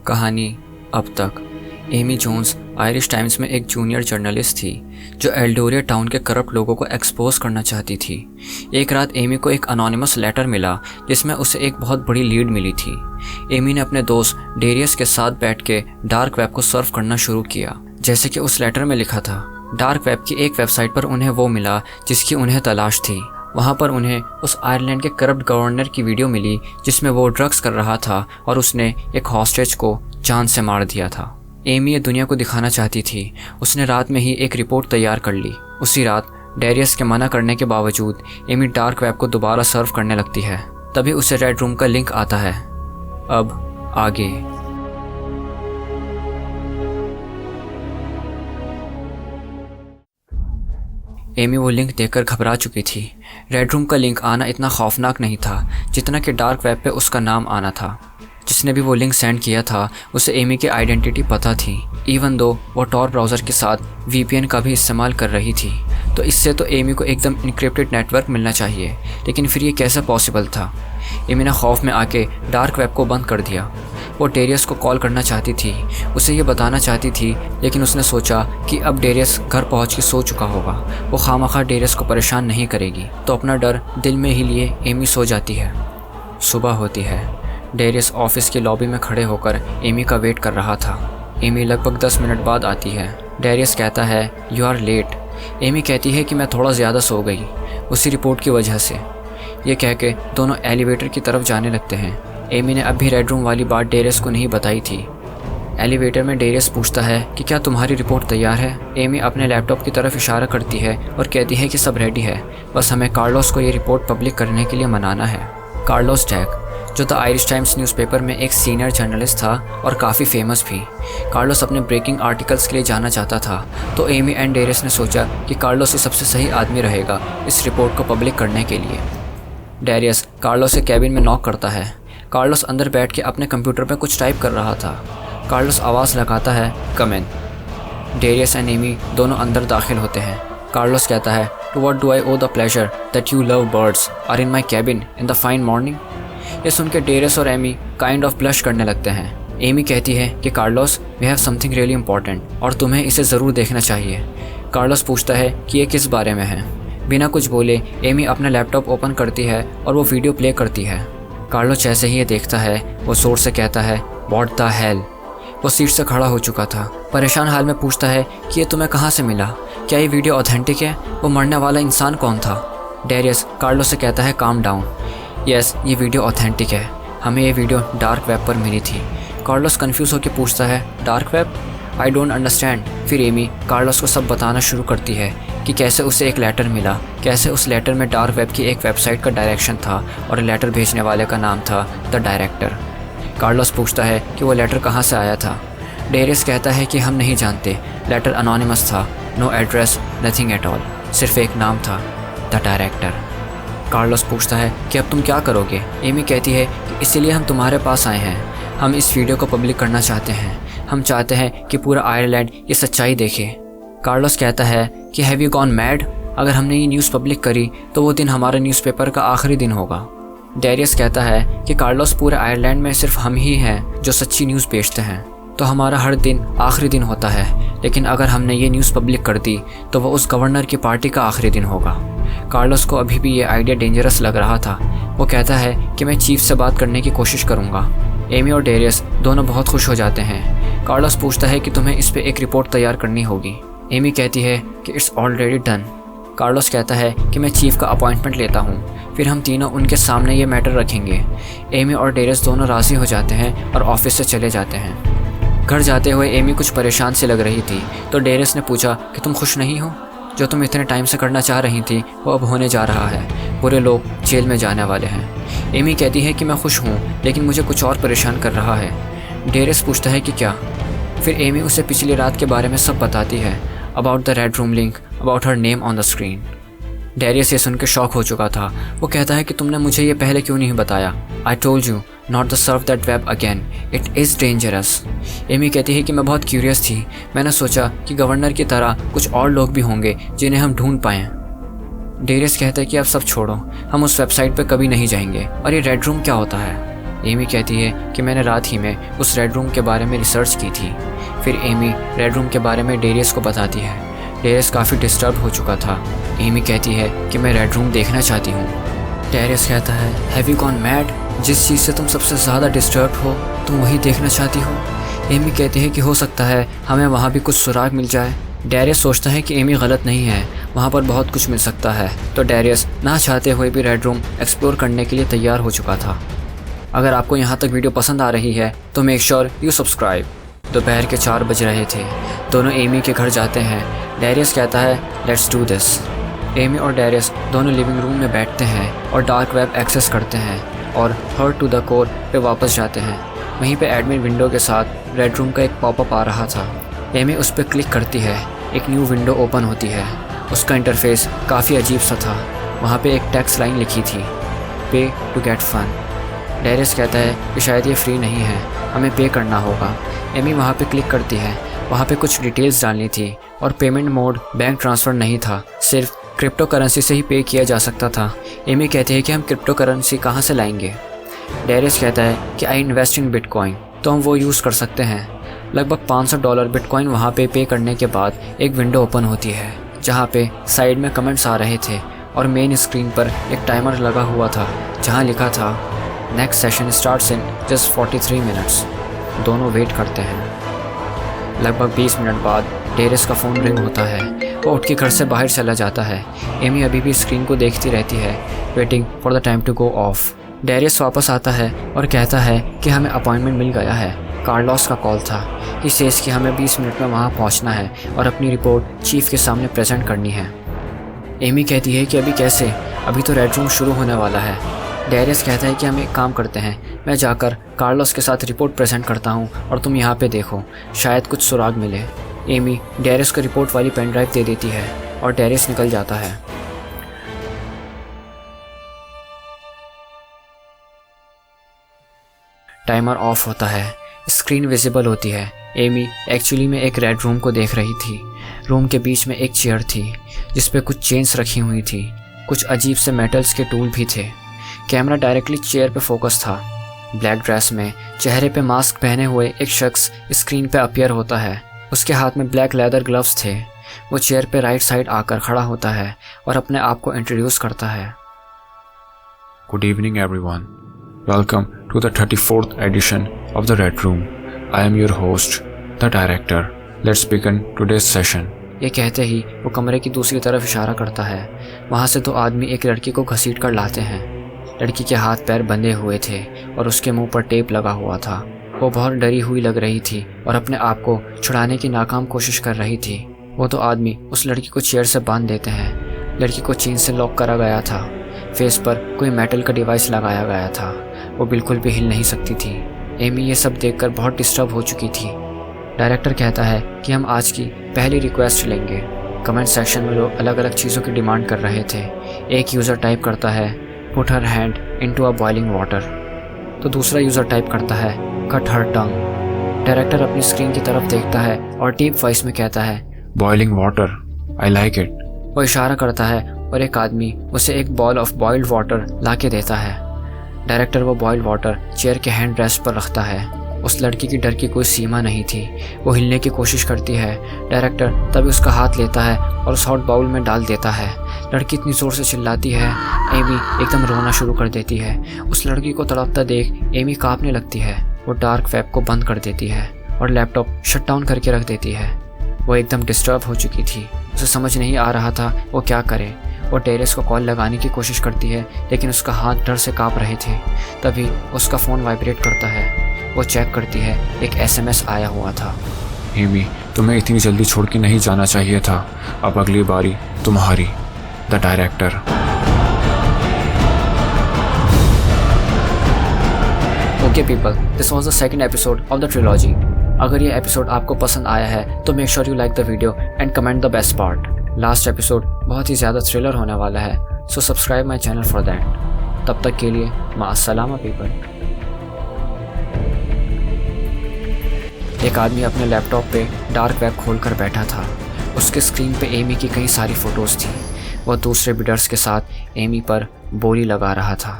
कहानी अब तक। एमी जोन्स आयरिश टाइम्स में एक जूनियर जर्नलिस्ट थी जो एल्डोरिया टाउन के करप्ट लोगों को एक्सपोज करना चाहती थी। एक रात एमी को एक अनोनिमस लेटर मिला जिसमें उसे एक बहुत बड़ी लीड मिली थी। एमी ने अपने दोस्त डेरियस के साथ बैठ के डार्क वेब को सर्फ करना शुरू किया जैसे कि उस लेटर में लिखा था। डार्क वेब की एक वेबसाइट पर उन्हें वो मिला जिसकी उन्हें तलाश थी। वहाँ पर उन्हें उस आयरलैंड के करप्ट गवर्नर की वीडियो मिली जिसमें वो ड्रग्स कर रहा था और उसने एक हॉस्टेज को जान से मार दिया था। एमी ये दुनिया को दिखाना चाहती थी। उसने रात में ही एक रिपोर्ट तैयार कर ली। उसी रात डेरियस के मना करने के बावजूद एमी डार्क वेब को दोबारा सर्व करने लगती है। तभी उसे रेड रूम का लिंक आता है। अब आगे। एमी वो लिंक देखकर घबरा चुकी थी। रेड रूम का लिंक आना इतना खौफनाक नहीं था जितना कि डार्क वेब पे उसका नाम आना था। जिसने भी वो लिंक सेंड किया था उसे एमी की आइडेंटिटी पता थी, इवन दो वो टॉर ब्राउज़र के साथ VPN का भी इस्तेमाल कर रही थी। तो इससे तो एमी को एकदम इनक्रिप्टेड नेटवर्क मिलना चाहिए, लेकिन फिर ये कैसे पॉसिबल था। एमी ने खौफ में आके डार्क वेब को बंद कर दिया। वो डेरियस को कॉल करना चाहती थी, उसे ये बताना चाहती थी, लेकिन उसने सोचा कि अब डेरियस घर पहुंच के सो चुका होगा। वो खामखा डेरियस को परेशान नहीं करेगी, तो अपना डर दिल में ही लिए एमी सो जाती है। सुबह होती है। डेरियस ऑफिस की लॉबी में खड़े होकर एमी का वेट कर रहा था। एमी लगभग 10 मिनट बाद आती है। डेरियस कहता है यू आर लेट। एमी कहती है कि मैं थोड़ा ज़्यादा सो गई उसी रिपोर्ट की वजह से। ये कह के दोनों एलिवेटर की तरफ जाने लगते हैं। एमी ने अभी रेड रूम वाली बात डेरियस को नहीं बताई थी। एलिवेटर में डेरियस पूछता है कि क्या तुम्हारी रिपोर्ट तैयार है। एमी अपने लैपटॉप की तरफ इशारा करती है और कहती है कि सब रेडी है, बस हमें कार्लोस को ये रिपोर्ट पब्लिक करने के लिए मनाना है। कार्लोस जैक जो द आयरिश टाइम्स न्यूज़पेपर में एक सीनियर जर्नलिस्ट था और काफ़ी फेमस भी। कार्लोस अपने ब्रेकिंग आर्टिकल्स के लिए जाना चाहता था, तो एमी एंड डेरियस ने सोचा कि कार्लोस ही सबसे सही आदमी रहेगा इस रिपोर्ट को पब्लिक करने के लिए। डेरियस कार्लोस के कैबिन में नॉक करता है। कार्लोस अंदर बैठ के अपने कंप्यूटर पर कुछ टाइप कर रहा था। कार्लोस आवाज़ लगाता है come in. Darius and Amy दोनों अंदर दाखिल होते हैं। कार्लोस कहता है to what do I owe the pleasure that you love birds are in my cabin in the fine morning. ये सुन के डेरियस और एमी काइंड ऑफ ब्लश करने लगते हैं। एमी कहती है कि Carlos we have something really important और तुम्हें इसे ज़रूर देखना चाहिए। कार्लोस पूछता है कि ये किस बारे में है। बिना कुछ बोले एमी अपना लैपटॉप ओपन करती है और वो वीडियो प्ले करती है। कार्लोस जैसे ही ये देखता है वो जोर से कहता है व्हाट द हेल। वो सीट से खड़ा हो चुका था। परेशान हाल में पूछता है कि ये तुम्हें कहाँ से मिला, क्या ये वीडियो ऑथेंटिक है, वो मरने वाला इंसान कौन था। डेरियस कार्लोस से कहता है काम डाउन। यस ये वीडियो ऑथेंटिक है, हमें ये वीडियो डार्क वेब पर मिली थी। कार्लोस कंफ्यूज होकर पूछता है dark web, I don't understand. फिर एमी कार्लोस को सब बताना शुरू करती है कि कैसे उसे एक लेटर मिला, कैसे उस लेटर में डार्क वेब की एक वेबसाइट का डायरेक्शन था और लेटर भेजने वाले का नाम था द डायरेक्टर। कार्लोस पूछता है कि वो लेटर कहाँ से आया था। डेरियस कहता है कि हम नहीं जानते, लेटर अनोनिमस था, no address nothing at all, सिर्फ एक नाम था द डायरेक्टर। कार्लोस पूछता है कि अब तुम क्या करोगे। एमी कहती है कि इसीलिए हम तुम्हारे पास आए हैं, हम इस वीडियो को पब्लिक करना चाहते हैं, हम चाहते हैं कि पूरा आयरलैंड ये सच्चाई देखे। कार्लोस कहता है कि हैव यू गॉन मैड, अगर हमने ये न्यूज़ पब्लिक करी तो वो दिन हमारे न्यूज़पेपर का आखिरी दिन होगा। डेरियस कहता है कि कार्लोस पूरे आयरलैंड में सिर्फ हम ही हैं जो सच्ची न्यूज़ बेचते हैं, तो हमारा हर दिन आखिरी दिन होता है, लेकिन अगर हमने ये न्यूज़ पब्लिक कर दी तो वह उस गवर्नर की पार्टी का आखिरी दिन होगा। कार्लोस को अभी भी ये आइडिया डेंजरस लग रहा था। वो कहता है कि मैं चीफ से बात करने की कोशिश करूँगा। एमी और डेरियस दोनों बहुत खुश हो जाते हैं। कार्लोस पूछता है कि तुम्हें इस पर एक रिपोर्ट तैयार करनी होगी। एमी कहती है कि इट्स ऑलरेडी डन। कार्लोस कहता है कि मैं चीफ का अपॉइंटमेंट लेता हूँ, फिर हम तीनों उनके सामने ये मैटर रखेंगे। एमी और डेरियस दोनों राज़ी हो जाते हैं और ऑफिस से चले जाते हैं। घर जाते हुए एमी कुछ परेशान सी लग रही थी, तो डेरियस ने पूछा कि तुम खुश नहीं हो, जो तुम इतने टाइम से करना चाह रही थी वो अब होने जा रहा है, बुरे लोग जेल में जाने वाले हैं। एमी कहती है कि मैं खुश हूँ, लेकिन मुझे कुछ और परेशान कर रहा है। डेरियस पूछता है कि क्या। फिर एमी उसे पिछली रात के बारे में सब बताती है, about the red room link, about her name on the screen. Darius ये सुन के शॉक हो चुका था। वो कहता है कि तुमने मुझे ये पहले क्यों नहीं बताया। I told you not to serve that web again, it is dangerous. Amy कहती है कि मैं बहुत क्यूरियस थी, मैंने सोचा कि गवर्नर की तरह कुछ और लोग भी होंगे जिन्हें हम ढूंढ पाएँ। डेरियस कहता है कि अब सब छोड़ो, हम उस वेबसाइट पर कभी नहीं जाएंगे। और ये रेड रूम क्या होता है। एमी कहती है कि मैंने रात ही में उस रेड रूम के बारे में रिसर्च की थी। फिर एमी रेड रूम के बारे में डेरियस को बताती है। डेरियस काफ़ी डिस्टर्ब हो चुका था। एमी कहती है कि मैं रेड रूम देखना चाहती हूँ। डेरियस कहता है, हैव यू गॉन मैड? जिस चीज़ से तुम सबसे ज़्यादा डिस्टर्ब हो तुम वही देखना चाहती हो? एमी कहती है कि हो सकता है हमें वहाँ भी कुछ सुराग मिल जाए। डेरियस सोचता है कि एमी गलत नहीं है, वहाँ पर बहुत कुछ मिल सकता है। तो डेरियस ना चाहते हुए भी रेड रूम एक्सप्लोर करने के लिए तैयार हो चुका था। अगर आपको यहाँ तक वीडियो पसंद आ रही है तो मेक श्योर यू सब्सक्राइब। दोपहर के 4 बज रहे थे। दोनों एमी के घर जाते हैं। डेरियस कहता है, लेट्स डू दिस। एमी और डेरियस दोनों लिविंग रूम में बैठते हैं और डार्क वेब एक्सेस करते हैं और हर्ट टू द कोर पे वापस जाते हैं। वहीं पे एडमिन विंडो के साथ रेड रूम का एक पॉपअप आ रहा था। एमी उस पर क्लिक करती है। एक न्यू विंडो ओपन होती है। उसका इंटरफेस काफ़ी अजीब सा था। वहाँ पे एक टेक्स्ट लाइन लिखी थी, पे टू गेट फन। डेरियस कहता है कि शायद ये फ्री नहीं है, हमें पे करना होगा। एमी वहाँ पे क्लिक करती है। वहाँ पे कुछ डिटेल्स डालनी थी और पेमेंट मोड बैंक ट्रांसफ़र नहीं था, सिर्फ क्रिप्टो करेंसी से ही पे किया जा सकता था। एमी कहते हैं कि हम क्रिप्टो करेंसी कहाँ से लाएंगे? डेरियस कहता है कि आई इन्वेस्ट इन बिटकॉइन, तो हम वो यूज़ कर सकते हैं। लगभग $500 बिटकॉइन वहाँ पे करने के बाद एक विंडो ओपन होती है जहाँ पे साइड में कमेंट्स आ रहे थे और मेन स्क्रीन पर एक टाइमर लगा हुआ था जहाँ लिखा था next session starts in just 43 minutes. दोनों वेट करते हैं। लगभग 20 मिनट बाद डेरियस का फ़ोन रिंग होता है। वो उठ के घर से बाहर चला जाता है। एमी अभी भी स्क्रीन को देखती रहती है, waiting for the time to go off. Darius वापस आता है और कहता है कि हमें अपॉइंटमेंट मिल गया है। कार्लोस का कॉल था। ही सेज कि हमें 20 मिनट में वहाँ पहुँचना है और अपनी रिपोर्ट चीफ के सामने प्रेजेंट करनी है। एमी कहती है कि अभी कैसे, अभी तो रेड रूम शुरू होने वाला है। डेरियस कहता है कि हम एक काम करते हैं, मैं जाकर कार्लोस के साथ रिपोर्ट प्रेजेंट करता हूँ और तुम यहाँ पे देखो, शायद कुछ सुराग मिले। एमी डेरियस को रिपोर्ट वाली पेन ड्राइव दे देती है और डेरियस निकल जाता है। टाइमर ऑफ होता है, स्क्रीन विजिबल होती है। एमी एक्चुअली में एक रेड रूम को देख रही थी। रूम के बीच में एक चेयर थी जिस पे कुछ चेन्स रखी हुई थी। कुछ अजीब से मेटल्स के टूल भी थे। कैमरा डायरेक्टली चेयर पे फोकस था। ब्लैक ड्रेस में चेहरे पे मास्क पहने हुए एक शख्स स्क्रीन पे अपीयर होता है। उसके हाथ में ब्लैक लेदर ग्लव्स थे। वो चेयर पे राइट साइड आकर खड़ा होता है और अपने आप को इंट्रोड्यूस करता है। Good evening everyone. Welcome to the 34th edition of the Red Room. I am your host, the director. Let's begin today's session. ये कहते ही वो कमरे की दूसरी तरफ इशारा करता है। वहाँ से 2 आदमी एक लड़की को घसीट कर लाते हैं। लड़की के हाथ पैर बंधे हुए थे और उसके मुंह पर टेप लगा हुआ था। वो बहुत डरी हुई लग रही थी और अपने आप को छुड़ाने की नाकाम कोशिश कर रही थी। वो 2 आदमी उस लड़की को चेयर से बांध देते हैं। लड़की को चेन से लॉक करा गया था। फेस पर कोई मेटल का डिवाइस लगाया गया था। वो बिल्कुल भी हिल नहीं सकती थी। एमी ये सब देखकर बहुत डिस्टर्ब हो चुकी थी। डायरेक्टर कहता है कि हम आज की पहली रिक्वेस्ट लेंगे। कमेंट सेक्शन में लोग अलग अलग चीज़ों की डिमांड कर रहे थे। एक यूज़र टाइप करता है put her hand into a boiling water, तो दूसरा यूज़र टाइप करता है कट हर टंग। डायरेक्टर अपनी स्क्रीन की तरफ देखता है और डीप वॉइस में कहता है Boiling water. I like it. वो इशारा करता है और एक आदमी उसे एक बॉल ऑफ बॉइल्ड वाटर ला के देता है। डायरेक्टर वो बॉइल्ड वाटर चेयर के हैंड रेस्ट पर रखता है। उस लड़की की डर की कोई सीमा नहीं थी। वो हिलने की कोशिश करती है। डायरेक्टर तभी उसका हाथ लेता है और उस हॉट बाउल में डाल देता है। लड़की इतनी ज़ोर से चिल्लाती है, एमी एकदम रोना शुरू कर देती है। उस लड़की को तड़पता देख एमी कांपने लगती है। वो डार्क वेब को बंद कर देती है और लैपटॉप शट डाउन करके रख देती है। वो एकदम डिस्टर्ब हो चुकी थी। उसे समझ नहीं आ रहा था वो क्या करे। वो डेरियस को कॉल लगाने की कोशिश करती है लेकिन उसका हाथ डर से कांप रहे थे। तभी उसका फ़ोन वाइब्रेट करता है। वो चेक करती है, एक SMS आया हुआ था। एमी, तुम्हें इतनी जल्दी छोड़ के नहीं जाना चाहिए था। अब अगली बारी तुम्हारी। The director. Okay people, this was the second episode of the trilogy. अगर ये एपिसोड आपको पसंद आया है तो make sure you like the video and comment the best part. Last episode बहुत ही ज़्यादा थ्रिलर होने वाला है, so subscribe my channel for that. तब तक के लिए मां अस्सलामा पीपल। एक आदमी अपने लैपटॉप पे डार्क वेब खोलकर बैठा था। उसके स्क्रीन पे एमी की कई सारी फ़ोटोज़ थी। वह दूसरे बिडर्स के साथ एमी पर बोली लगा रहा था।